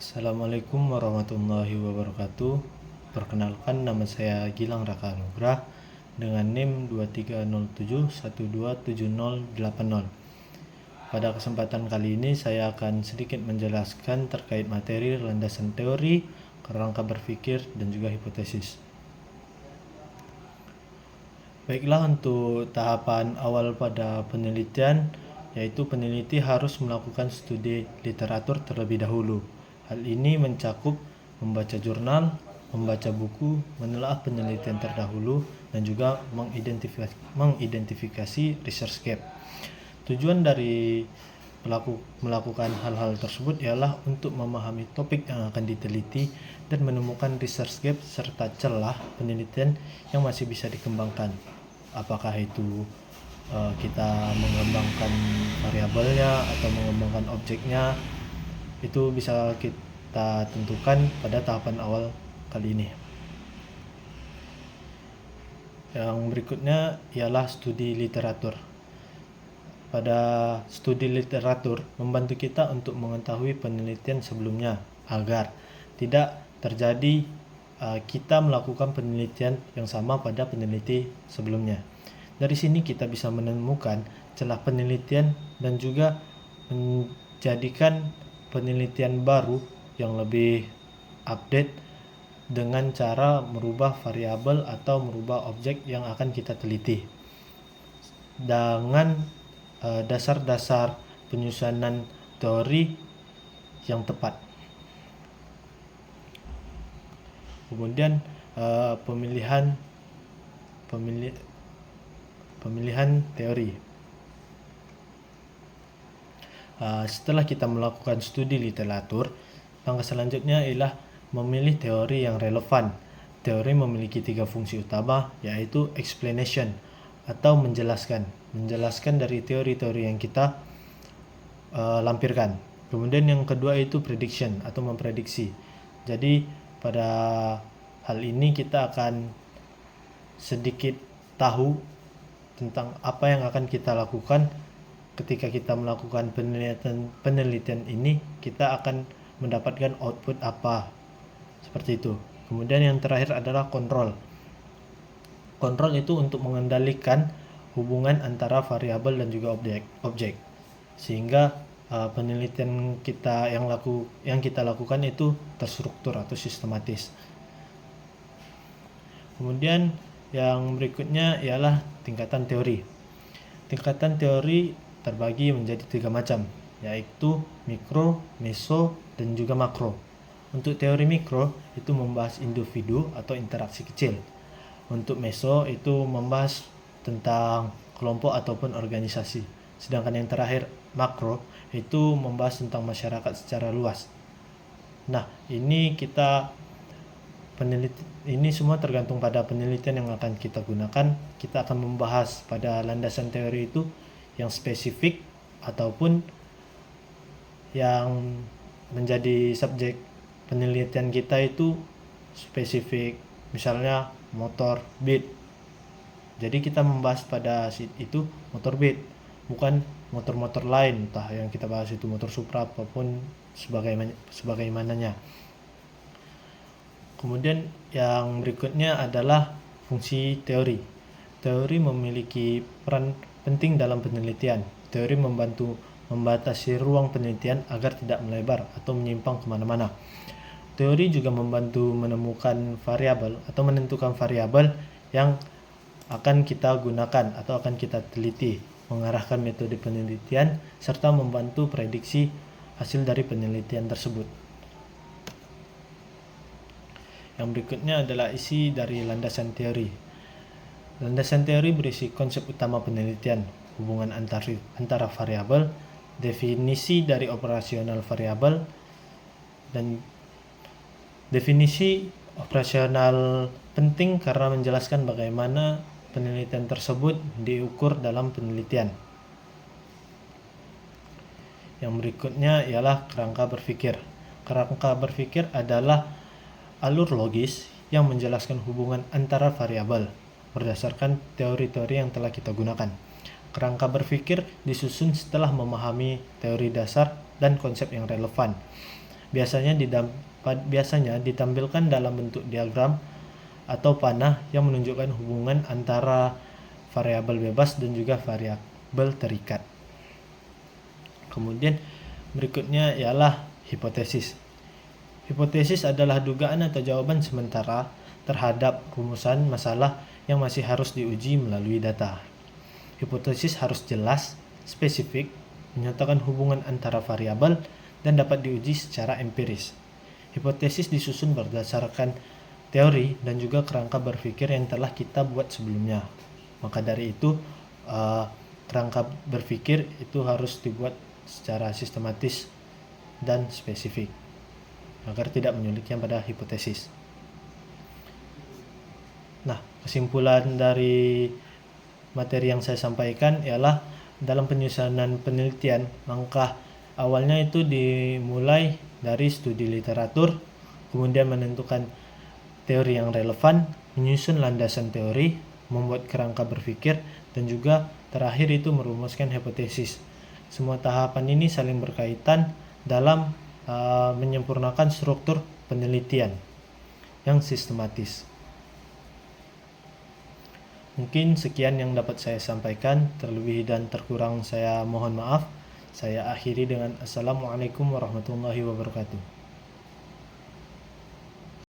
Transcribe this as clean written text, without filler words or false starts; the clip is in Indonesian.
Assalamualaikum warahmatullahi wabarakatuh. Perkenalkan, nama saya Gilang Raka Anugrah dengan NIM 2307127080. Pada kesempatan kali ini saya akan sedikit menjelaskan terkait materi landasan teori, kerangka berpikir, dan juga hipotesis. Baiklah, untuk tahapan awal pada penelitian, yaitu peneliti harus melakukan studi literatur terlebih dahulu. Hal ini mencakup membaca jurnal, membaca buku, menelaah penelitian terdahulu, dan juga mengidentifikasi research gap. Tujuan dari melakukan hal-hal tersebut ialah untuk memahami topik yang akan diteliti dan menemukan research gap serta celah penelitian yang masih bisa dikembangkan. Apakah itu kita mengembangkan variabelnya atau mengembangkan objeknya, itu bisa kita tentukan pada tahapan awal kali ini. Yang berikutnya ialah studi literatur. Pada studi literatur membantu kita untuk mengetahui penelitian sebelumnya agar tidak terjadi kita melakukan penelitian yang sama pada peneliti sebelumnya. Dari sini kita bisa menemukan celah penelitian dan juga menjadikan penelitian baru yang lebih update dengan cara merubah variabel atau merubah objek yang akan kita teliti dengan dasar-dasar penyusunan teori yang tepat. Kemudian pemilihan teori. Setelah kita melakukan studi literatur, langkah selanjutnya ialah memilih teori yang relevan. Teori memiliki 3 fungsi utama, yaitu explanation atau menjelaskan dari teori-teori yang kita lampirkan. Kemudian yang kedua itu prediction atau memprediksi. Jadi pada hal ini kita akan sedikit tahu tentang apa yang akan kita lakukan ketika kita melakukan penelitian ini, kita akan mendapatkan output apa, seperti itu. Kemudian yang terakhir adalah kontrol. Kontrol itu untuk mengendalikan hubungan antara variabel dan juga objek, sehingga penelitian kita yang kita lakukan itu terstruktur atau sistematis. Kemudian yang berikutnya ialah tingkatan teori. Tingkatan teori terbagi menjadi 3 macam, yaitu mikro, meso, dan juga makro. Untuk teori mikro itu membahas individu atau interaksi kecil. Untuk meso itu membahas tentang kelompok ataupun organisasi. Sedangkan yang terakhir makro itu membahas tentang masyarakat secara luas. Nah, ini semua tergantung pada penelitian yang akan kita gunakan. Kita akan membahas pada landasan teori itu yang spesifik ataupun yang menjadi subjek penelitian kita itu spesifik, misalnya motor beat. Jadi kita membahas pada itu motor beat, bukan motor-motor lain, entah yang kita bahas itu motor Supra apapun sebagaimananya. Kemudian yang berikutnya adalah fungsi teori. Teori memiliki peran penting dalam penelitian. Teori membantu membatasi ruang penelitian agar tidak melebar atau menyimpang kemana-mana. Teori juga membantu menemukan variabel atau menentukan variabel yang akan kita gunakan atau akan kita teliti, mengarahkan metode penelitian, serta membantu prediksi hasil dari penelitian tersebut. Yang berikutnya adalah isi dari landasan teori. Landasan teori berisi konsep utama penelitian, hubungan antara variabel, definisi dari operasional variabel, dan definisi operasional penting karena menjelaskan bagaimana penelitian tersebut diukur dalam penelitian. Yang berikutnya ialah kerangka berpikir. Kerangka berpikir adalah alur logis yang menjelaskan hubungan antara variabel berdasarkan teori-teori yang telah kita gunakan. Kerangka berpikir disusun setelah memahami teori dasar dan konsep yang relevan. biasanya ditampilkan dalam bentuk diagram atau panah yang menunjukkan hubungan antara variabel bebas dan juga variabel terikat. Kemudian berikutnya ialah hipotesis. Hipotesis adalah dugaan atau jawaban sementara terhadap rumusan masalah yang masih harus diuji melalui data. Hipotesis harus jelas, spesifik, menyatakan hubungan antara variabel, dan dapat diuji secara empiris. Hipotesis disusun berdasarkan teori dan juga kerangka berpikir yang telah kita buat sebelumnya. Maka dari itu, kerangka berpikir itu harus dibuat secara sistematis dan spesifik agar tidak menyulitkan pada hipotesis. Nah, kesimpulan dari materi yang saya sampaikan ialah dalam penyusunan penelitian, langkah awalnya itu dimulai dari studi literatur, kemudian menentukan teori yang relevan, menyusun landasan teori, membuat kerangka berpikir, dan juga terakhir itu merumuskan hipotesis. Semua tahapan ini saling berkaitan dalam menyempurnakan struktur penelitian yang sistematis. Mungkin sekian yang dapat saya sampaikan, terlebih dan terkurang saya mohon maaf. Saya akhiri dengan Assalamualaikum warahmatullahi wabarakatuh.